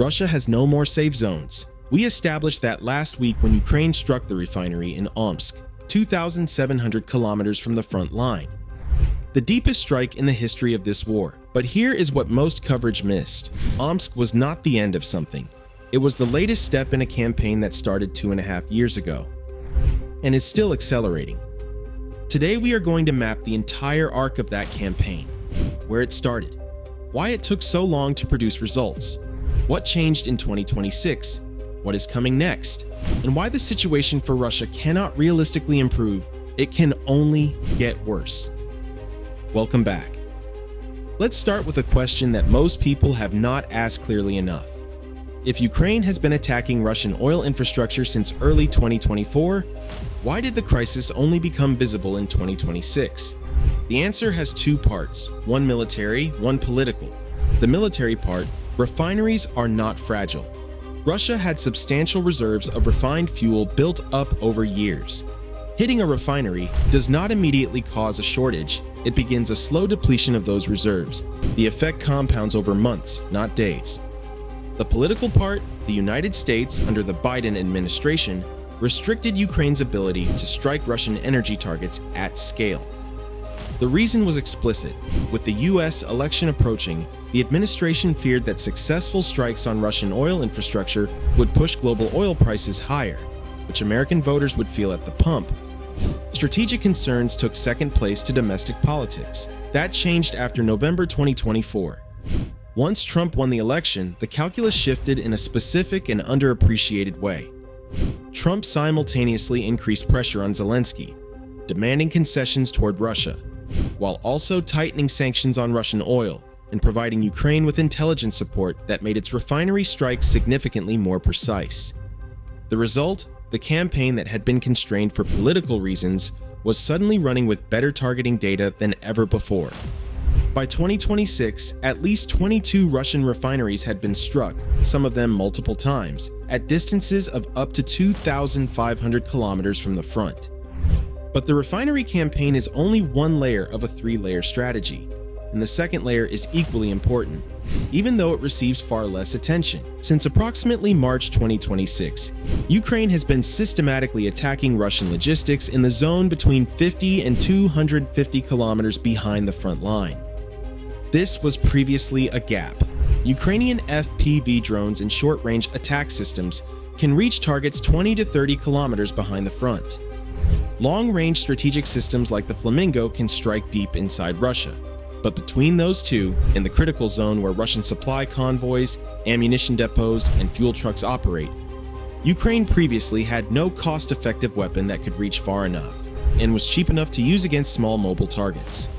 Russia has no more safe zones. We established that last week when Ukraine struck the refinery in Omsk, 2,700 kilometers from the front line. The deepest strike in the history of this war. But here is what most coverage missed. Omsk was not the end of something. It was the latest step in a campaign that started 2.5 years ago, and is still accelerating. Today we are going to map the entire arc of that campaign, where it started, why it took so long to produce results, what changed in 2026, what is coming next, and why the situation for Russia cannot realistically improve, it can only get worse. Welcome back. Let's start with a question that most people have not asked clearly enough. If Ukraine has been attacking Russian oil infrastructure since early 2024, why did the crisis only become visible in 2026? The answer has two parts, one military, one political. The military part, refineries are not fragile. Russia had substantial reserves of refined fuel built up over years. Hitting a refinery does not immediately cause a shortage, it begins a slow depletion of those reserves. The effect compounds over months, not days. The political part, the United States, under the Biden administration, restricted Ukraine's ability to strike Russian energy targets at scale. The reason was explicit. With the US election approaching, the administration feared that successful strikes on Russian oil infrastructure would push global oil prices higher, which American voters would feel at the pump. Strategic concerns took second place to domestic politics. That changed after November 2024. Once Trump won the election, the calculus shifted in a specific and underappreciated way. Trump simultaneously increased pressure on Zelensky, demanding concessions toward Russia, while also tightening sanctions on Russian oil and providing Ukraine with intelligence support that made its refinery strikes significantly more precise. The result? The campaign that had been constrained for political reasons was suddenly running with better targeting data than ever before. By 2026, at least 22 Russian refineries had been struck, some of them multiple times, at distances of up to 2,500 kilometers from the front. But the refinery campaign is only one layer of a three-layer strategy, and the second layer is equally important, even though it receives far less attention. Since approximately March 2026, Ukraine has been systematically attacking Russian logistics in the zone between 50 and 250 kilometers behind the front line. This was previously a gap. Ukrainian FPV drones and short-range attack systems can reach targets 20 to 30 kilometers behind the front. Long-range strategic systems like the Flamingo can strike deep inside Russia. But between those two, in the critical zone where Russian supply convoys, ammunition depots, and fuel trucks operate, Ukraine previously had no cost-effective weapon that could reach far enough, and was cheap enough to use against small mobile targets.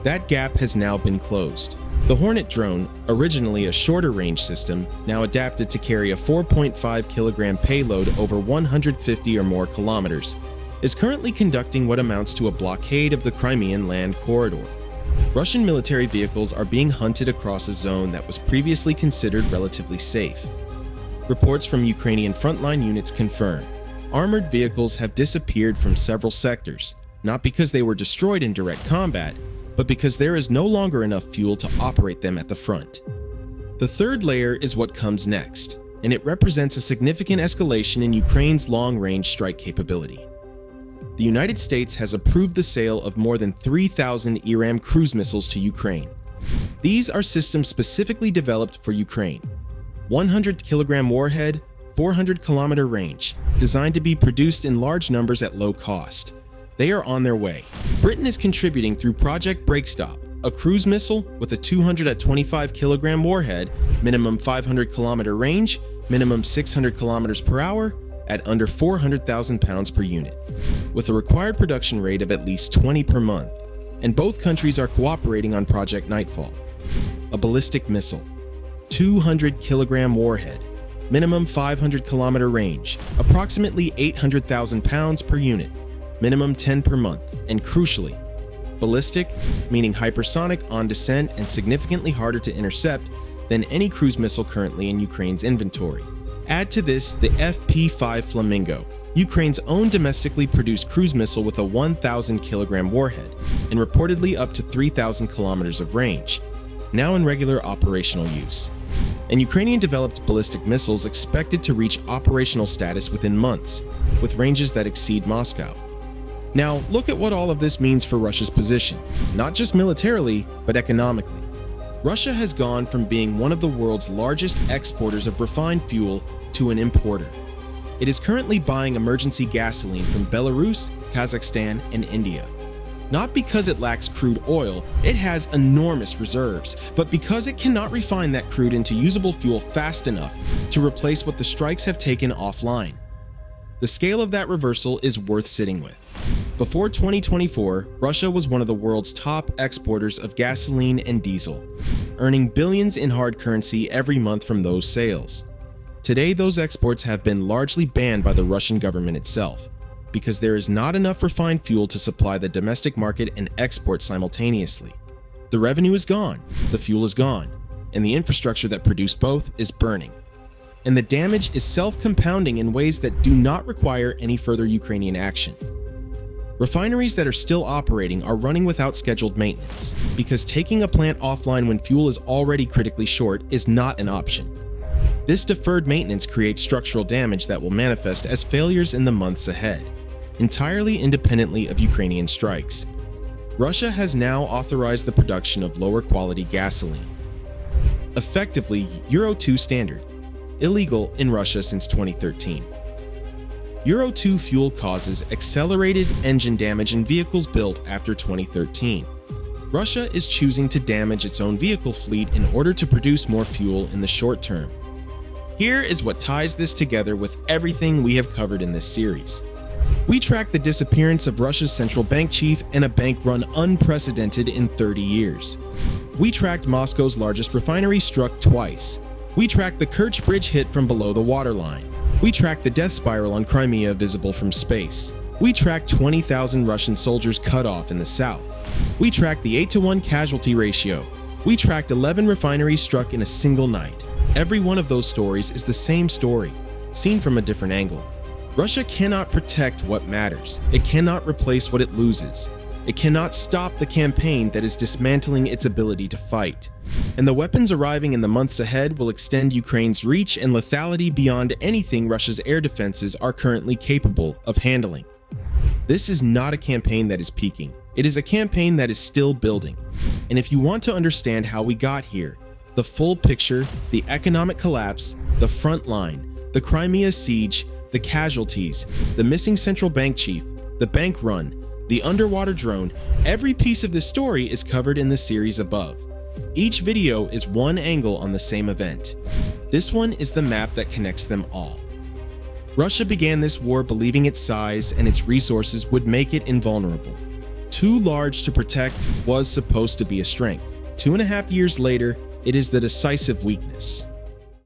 That gap has now been closed. The Hornet drone, originally a shorter-range system, now adapted to carry a 4.5 kilogram payload over 150 or more kilometers, is currently conducting what amounts to a blockade of the Crimean land corridor. Russian military vehicles are being hunted across a zone that was previously considered relatively safe. Reports from Ukrainian frontline units confirm armored vehicles have disappeared from several sectors, not because they were destroyed in direct combat, but because there is no longer enough fuel to operate them at the front. The third layer is what comes next, and it represents a significant escalation in Ukraine's long-range strike capability. The United States has approved the sale of more than 3,000 ERAM cruise missiles to Ukraine. These are systems specifically developed for Ukraine. 100 kilogram warhead, 400 kilometer range, designed to be produced in large numbers at low cost. They are on their way. Britain is contributing through Project Breakstop, a cruise missile with a 225 kilogram warhead, minimum 500 kilometer range, minimum 600 kilometers per hour, at under 400,000 pounds per unit, with a required production rate of at least 20 per month, and both countries are cooperating on Project Nightfall, a ballistic missile, 200 kilogram warhead, minimum 500 kilometer range, approximately 800,000 pounds per unit, minimum 10 per month, and crucially, ballistic, meaning hypersonic on descent and significantly harder to intercept than any cruise missile currently in Ukraine's inventory. Add to this the FP-5 Flamingo, Ukraine's own domestically produced cruise missile with a 1,000 kilogram warhead and reportedly up to 3,000 kilometers of range, now in regular operational use. and Ukrainian-developed ballistic missiles expected to reach operational status within months, with ranges that exceed Moscow. Now, look at what all of this means for Russia's position, not just militarily, but economically. Russia has gone from being one of the world's largest exporters of refined fuel to an importer. It is currently buying emergency gasoline from Belarus, Kazakhstan, and India. Not because it lacks crude oil, it has enormous reserves, but because it cannot refine that crude into usable fuel fast enough to replace what the strikes have taken offline. The scale of that reversal is worth sitting with. Before 2024, Russia was one of the world's top exporters of gasoline and diesel, earning billions in hard currency every month from those sales. Today, those exports have been largely banned by the Russian government itself, because there is not enough refined fuel to supply the domestic market and export simultaneously. The revenue is gone, the fuel is gone, and the infrastructure that produced both is burning. And the damage is self-compounding in ways that do not require any further Ukrainian action. Refineries that are still operating are running without scheduled maintenance, because taking a plant offline when fuel is already critically short is not an option. This deferred maintenance creates structural damage that will manifest as failures in the months ahead, entirely independently of Ukrainian strikes. Russia has now authorized the production of lower quality gasoline, effectively Euro 2 standard, illegal in Russia since 2013. Euro 2 fuel causes accelerated engine damage in vehicles built after 2013. Russia is choosing to damage its own vehicle fleet in order to produce more fuel in the short term. Here is what ties this together with everything we have covered in this series. We tracked the disappearance of Russia's central bank chief and a bank run unprecedented in 30 years. We tracked Moscow's largest refinery struck twice. We tracked the Kerch Bridge hit from below the waterline. We tracked the death spiral on Crimea visible from space. We tracked 20,000 Russian soldiers cut off in the south. We tracked the 8-to-1 casualty ratio. We tracked 11 refineries struck in a single night. Every one of those stories is the same story, seen from a different angle. Russia cannot protect what matters. It cannot replace what it loses. It cannot stop the campaign that is dismantling its ability to fight. And the weapons arriving in the months ahead will extend Ukraine's reach and lethality beyond anything Russia's air defenses are currently capable of handling. This is not a campaign that is peaking. It is a campaign that is still building. And if you want to understand how we got here, the full picture, the economic collapse, the front line, the Crimea siege, the casualties, the missing central bank chief, the bank run, the underwater drone, every piece of this story is covered in the series above. Each video is one angle on the same event. This one is the map that connects them all. Russia began this war believing its size and its resources would make it invulnerable. Too large to protect was supposed to be a strength. 2.5 years later, it is the decisive weakness.